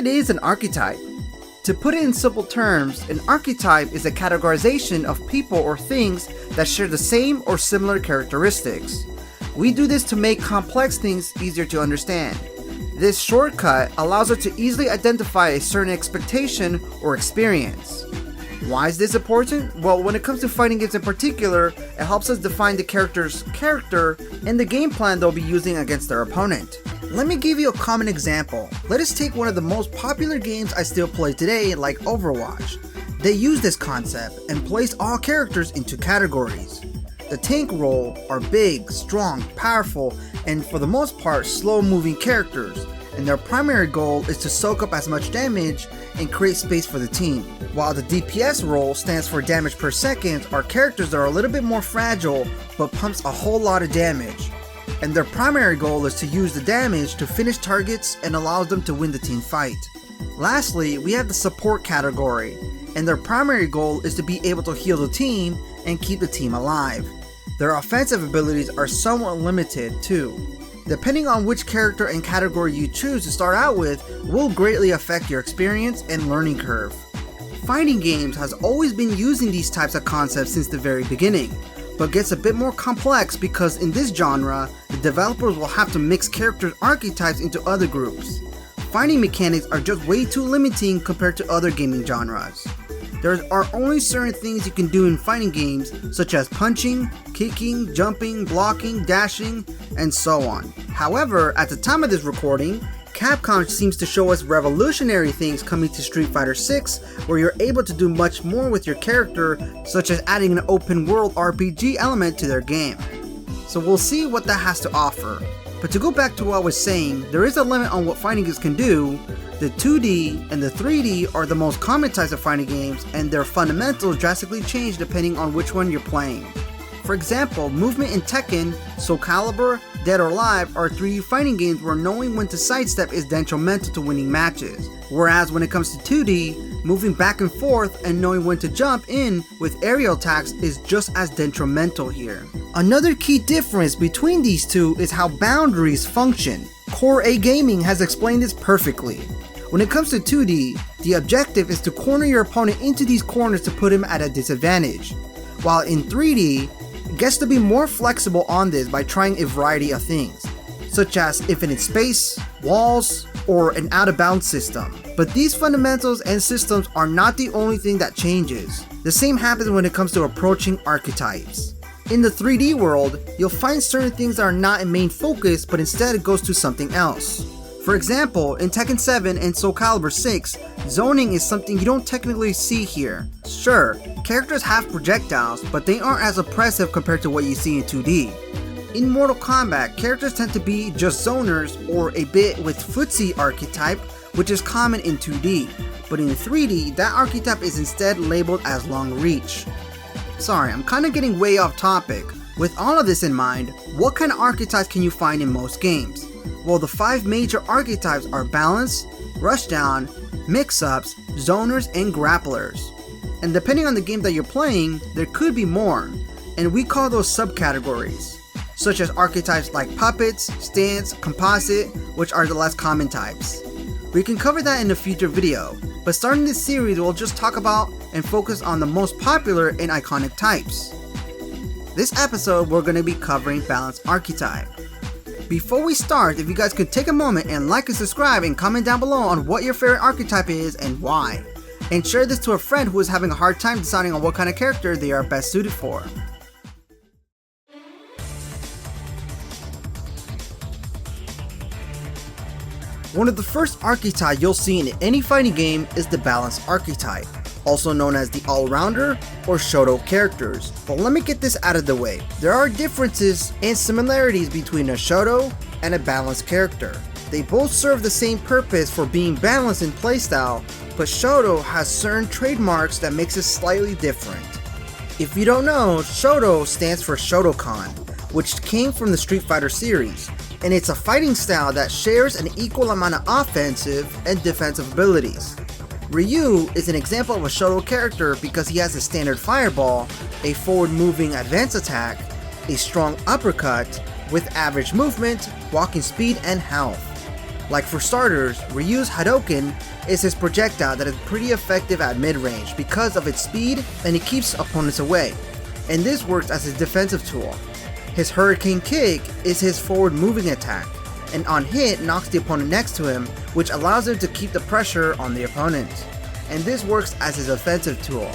What is an archetype? To put it in simple terms, an archetype is a categorization of people or things that share the same or similar characteristics. We do this to make complex things easier to understand. This shortcut allows us to easily identify a certain expectation or experience. Why is this important? Well, when it comes to fighting games in particular, it helps us define the character's character and the game plan they'll be using against their opponent. Let me give you a common example. Let us take one of the most popular games I still play today, like Overwatch. They use this concept and place all characters into categories. The tank role are big, strong, powerful, and for the most part slow-moving characters, and their primary goal is to soak up as much damage and create space for the team. While the DPS role stands for damage per second, are characters that are a little bit more fragile but pumps a whole lot of damage, and their primary goal is to use the damage to finish targets and allows them to win the team fight. Lastly, we have the support category, and their primary goal is to be able to heal the team and keep the team alive. Their offensive abilities are somewhat limited too. Depending on which character and category you choose to start out with will greatly affect your experience and learning curve. Fighting games has always been using these types of concepts since the very beginning, but gets a bit more complex because in this genre, the developers will have to mix characters' archetypes into other groups. Fighting mechanics are just way too limiting compared to other gaming genres. There are only certain things you can do in fighting games, such as punching, kicking, jumping, blocking, dashing, and so on. However, at the time of this recording, Capcom seems to show us revolutionary things coming to Street Fighter 6, where you're able to do much more with your character, such as adding an open world RPG element to their game. So we'll see what that has to offer. But to go back to what I was saying, there is a limit on what fighting games can do. The 2D and the 3D are the most common types of fighting games, and their fundamentals drastically change depending on which one you're playing. For example, movement in Tekken, Soul Calibur, Dead or Alive are 3D fighting games where knowing when to sidestep is detrimental to winning matches. Whereas when it comes to 2D, moving back and forth and knowing when to jump in with aerial attacks is just as detrimental here. Another key difference between these two is how boundaries function. Core A Gaming has explained this perfectly. When it comes to 2D, the objective is to corner your opponent into these corners to put him at a disadvantage. While in 3D, it gets to be more flexible on this by trying a variety of things, such as infinite space, walls, or an out-of-bounds system. But these fundamentals and systems are not the only thing that changes. The same happens when it comes to approaching archetypes. In the 3D world, you'll find certain things that are not a main focus, but instead it goes to something else. For example, in Tekken 7 and Soul Calibur 6, zoning is something you don't technically see here. Sure, characters have projectiles, but they aren't as oppressive compared to what you see in 2D. In Mortal Kombat, characters tend to be just zoners or a bit with footsie archetype, which is common in 2D, but in 3D, that archetype is instead labeled as long reach. Sorry, I'm kinda getting way off topic. With all of this in mind, what kind of archetypes can you find in most games? Well, the 5 major archetypes are balance, rushdown, mix-ups, zoners, and grapplers. And depending on the game that you're playing, there could be more, and we call those subcategories, such as archetypes like puppets, stance, composite, which are the less common types. We can cover that in a future video, but starting this series we'll just talk about and focus on the most popular and iconic types. This episode we're going to be covering balance archetype. Before we start, if you guys could take a moment and like and subscribe and comment down below on what your favorite archetype is and why. And share this to a friend who is having a hard time deciding on what kind of character they are best suited for. One of the first archetypes you'll see in any fighting game is the balance archetype, also known as the all-rounder or SHOTO characters. But let me get this out of the way. There are differences and similarities between a SHOTO and a balanced character. They both serve the same purpose for being balanced in playstyle, but SHOTO has certain trademarks that makes it slightly different. If you don't know, SHOTO stands for Shotokan, which came from the Street Fighter series, and it's a fighting style that shares an equal amount of offensive and defensive abilities. Ryu is an example of a SHOTO character because he has a standard fireball, a forward-moving advance attack, a strong uppercut, with average movement, walking speed, and health. Like for starters, Ryu's Hadouken is his projectile that is pretty effective at mid-range because of its speed and it keeps opponents away, and this works as his defensive tool. His Hurricane Kick is his forward moving attack, and on hit knocks the opponent next to him, which allows him to keep the pressure on the opponent, and this works as his offensive tool.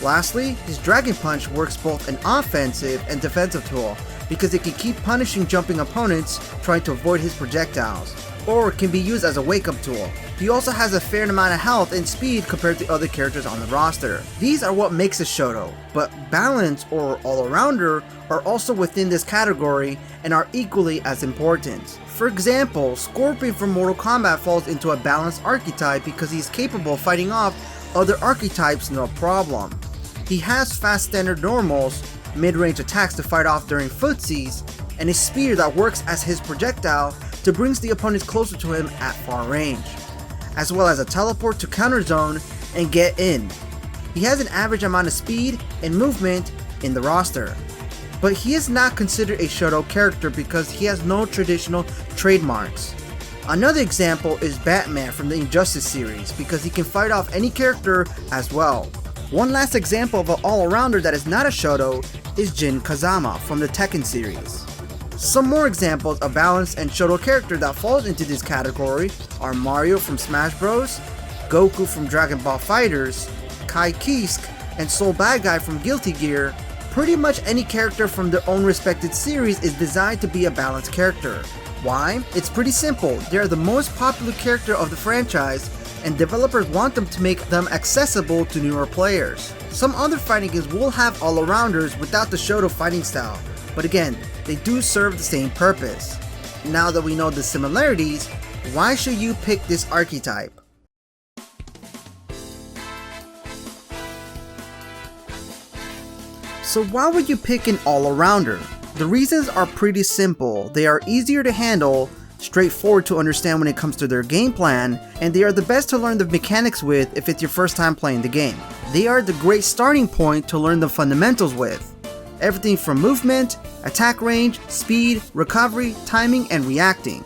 Lastly, his Dragon Punch works both an offensive and defensive tool because it can keep punishing jumping opponents trying to avoid his projectiles, or can be used as a wake-up tool. He also has a fair amount of health and speed compared to other characters on the roster. These are what makes a Shoto, but Balance or All-Arounder are also within this category and are equally as important. For example, Scorpion from Mortal Kombat falls into a balanced archetype because he's capable of fighting off other archetypes no problem. He has fast standard normals, mid-range attacks to fight off during footsies, and a spear that works as his projectile to bring the opponents closer to him at far range, as well as a teleport to counter zone and get in. He has an average amount of speed and movement in the roster, but he is not considered a Shoto character because he has no traditional trademarks. Another example is Batman from the Injustice series because he can fight off any character as well. One last example of an all-arounder that is not a Shoto is Jin Kazama from the Tekken series. Some more examples of balanced and Shoto character that falls into this category are Mario from Smash Bros, Goku from Dragon Ball FighterZ, Kai Kisk, and Soul Bad Guy from Guilty Gear. Pretty much any character from their own respected series is designed to be a balanced character. Why? It's pretty simple. They are the most popular character of the franchise, and developers want them to make them accessible to newer players. Some other fighting games will have all-arounders without the Shoto fighting style, but again, they do serve the same purpose. Now that we know the similarities, why should you pick this archetype? So why would you pick an all-arounder? The reasons are pretty simple. They are easier to handle, straightforward to understand when it comes to their game plan, and they are the best to learn the mechanics with if it's your first time playing the game. They are the great starting point to learn the fundamentals with. Everything from movement, attack range, speed, recovery, timing, and reacting.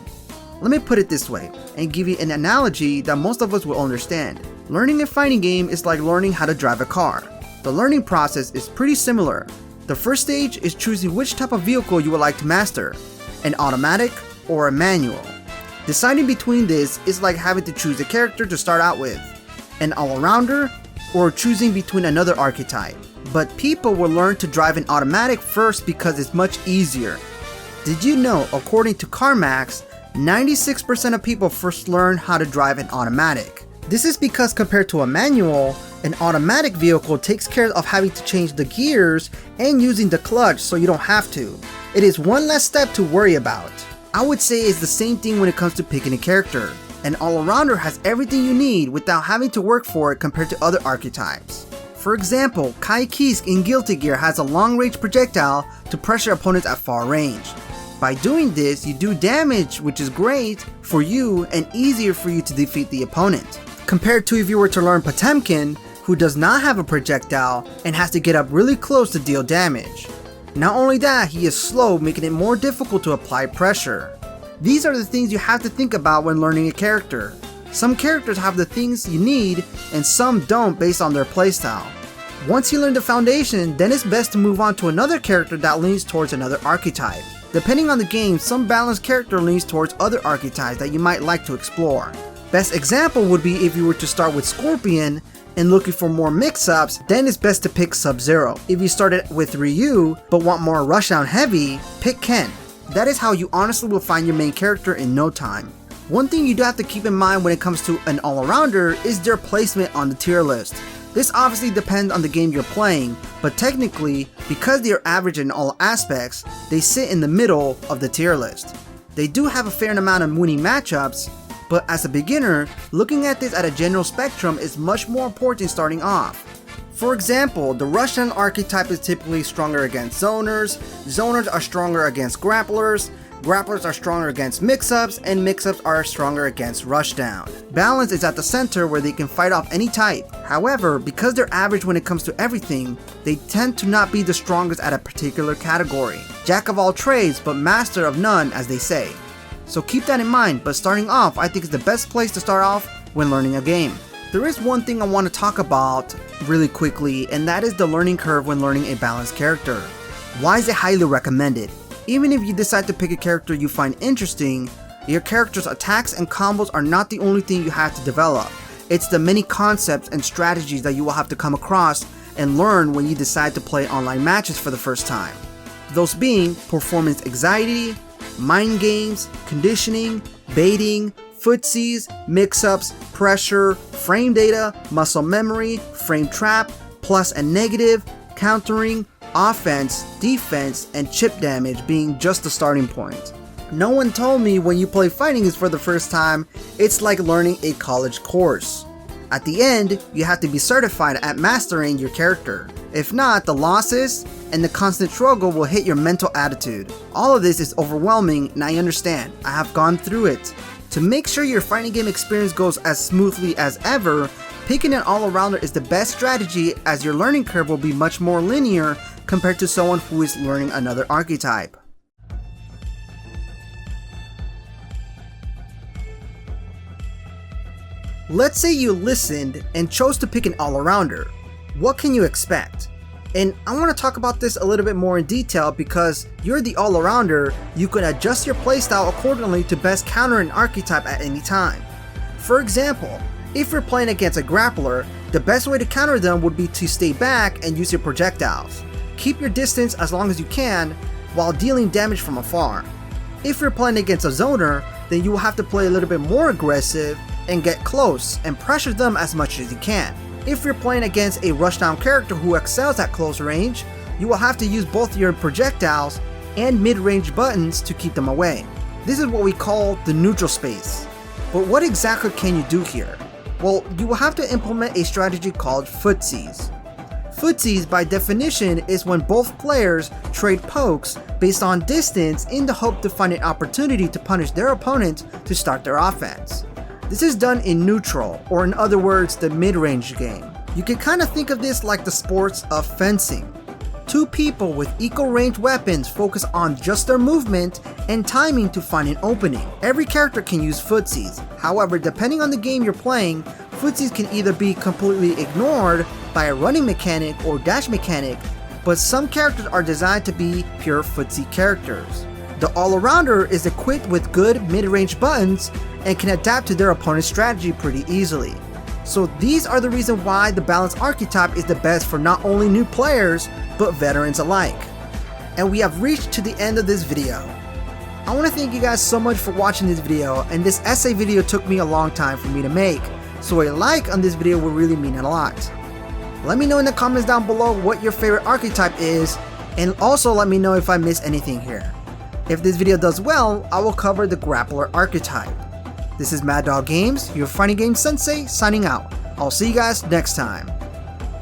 Let me put it this way, and give you an analogy that most of us will understand. Learning a fighting game is like learning how to drive a car. The learning process is pretty similar. The first stage is choosing which type of vehicle you would like to master, an automatic or a manual. Deciding between this is like having to choose a character to start out with, an all-arounder, or choosing between another archetype. But people will learn to drive an automatic first because it's much easier. Did you know, according to CarMax, 96% of people first learn how to drive an automatic? This is because compared to a manual, an automatic vehicle takes care of having to change the gears and using the clutch so you don't have to. It is one less step to worry about. I would say it's the same thing when it comes to picking a character. An all-arounder has everything you need without having to work for it compared to other archetypes. For example, Kai Kisk in Guilty Gear has a long-range projectile to pressure opponents at far range. By doing this, you do damage, which is great for you and easier for you to defeat the opponent, compared to if you were to learn Potemkin, who does not have a projectile and has to get up really close to deal damage. Not only that, he is slow, making it more difficult to apply pressure. These are the things you have to think about when learning a character. Some characters have the things you need and some don't based on their playstyle. Once you learn the foundation, then it's best to move on to another character that leans towards another archetype. Depending on the game, some balanced character leans towards other archetypes that you might like to explore. Best example would be if you were to start with Scorpion and looking for more mix-ups, then it's best to pick Sub-Zero. If you started with Ryu but want more rushdown heavy, pick Ken. That is how you honestly will find your main character in no time. One thing you do have to keep in mind when it comes to an all-arounder is their placement on the tier list. This obviously depends on the game you're playing, but technically, because they are average in all aspects, they sit in the middle of the tier list. They do have a fair amount of winning matchups, but as a beginner, looking at this at a general spectrum is much more important starting off. For example, the Rushdown archetype is typically stronger against zoners, zoners are stronger against grapplers, grapplers are stronger against mix-ups, and mix-ups are stronger against Rushdown. Balance is at the center where they can fight off any type. However, because they're average when it comes to everything, they tend to not be the strongest at a particular category. Jack of all trades, but master of none, as they say. So keep that in mind, but starting off, I think is the best place to start off when learning a game. There is one thing I want to talk about really quickly, and that is the learning curve when learning a balanced character. Why is it highly recommended? Even if you decide to pick a character you find interesting, your character's attacks and combos are not the only thing you have to develop. It's the many concepts and strategies that you will have to come across and learn when you decide to play online matches for the first time. Those being performance anxiety, mind games, conditioning, baiting, footsies, mix-ups, pressure, frame data, muscle memory, frame trap, plus and negative, countering, offense, defense, and chip damage being just the starting point. No one told me when you play fighting games for the first time, it's like learning a college course. At the end, you have to be certified at mastering your character. If not, the losses and the constant struggle will hit your mental attitude. All of this is overwhelming, and I understand. I have gone through it. To make sure your fighting game experience goes as smoothly as ever, picking an all-arounder is the best strategy, as your learning curve will be much more linear compared to someone who is learning another archetype. Let's say you listened and chose to pick an all-arounder. What can you expect? And I want to talk about this a little bit more in detail, because you're the all-arounder, you can adjust your playstyle accordingly to best counter an archetype at any time. For example, if you're playing against a grappler, the best way to counter them would be to stay back and use your projectiles. Keep your distance as long as you can while dealing damage from afar. If you're playing against a zoner, then you will have to play a little bit more aggressive and get close and pressure them as much as you can. If you're playing against a rushdown character who excels at close range, you will have to use both your projectiles and mid-range buttons to keep them away. This is what we call the neutral space. But what exactly can you do here? Well, you will have to implement a strategy called footsies. Footsies, by definition, is when both players trade pokes based on distance in the hope to find an opportunity to punish their opponent to start their offense. This is done in neutral, or in other words, the mid-range game. You can kind of think of this like the sports of fencing. Two people with equal range weapons focus on just their movement and timing to find an opening. Every character can use footsies. However, depending on the game you're playing, footsies can either be completely ignored by a running mechanic or dash mechanic, but some characters are designed to be pure footsie characters. The all-arounder is equipped with good mid-range buttons and can adapt to their opponent's strategy pretty easily. So these are the reasons why the balanced archetype is the best for not only new players, but veterans alike. And we have reached to the end of this video. I want to thank you guys so much for watching this video, and this essay video took me a long time for me to make, so a like on this video would really mean a lot. Let me know in the comments down below what your favorite archetype is, and also let me know if I missed anything here. If this video does well, I will cover the grappler archetype. This is Mad Dog Games, your fighting game sensei, signing out. I'll see you guys next time.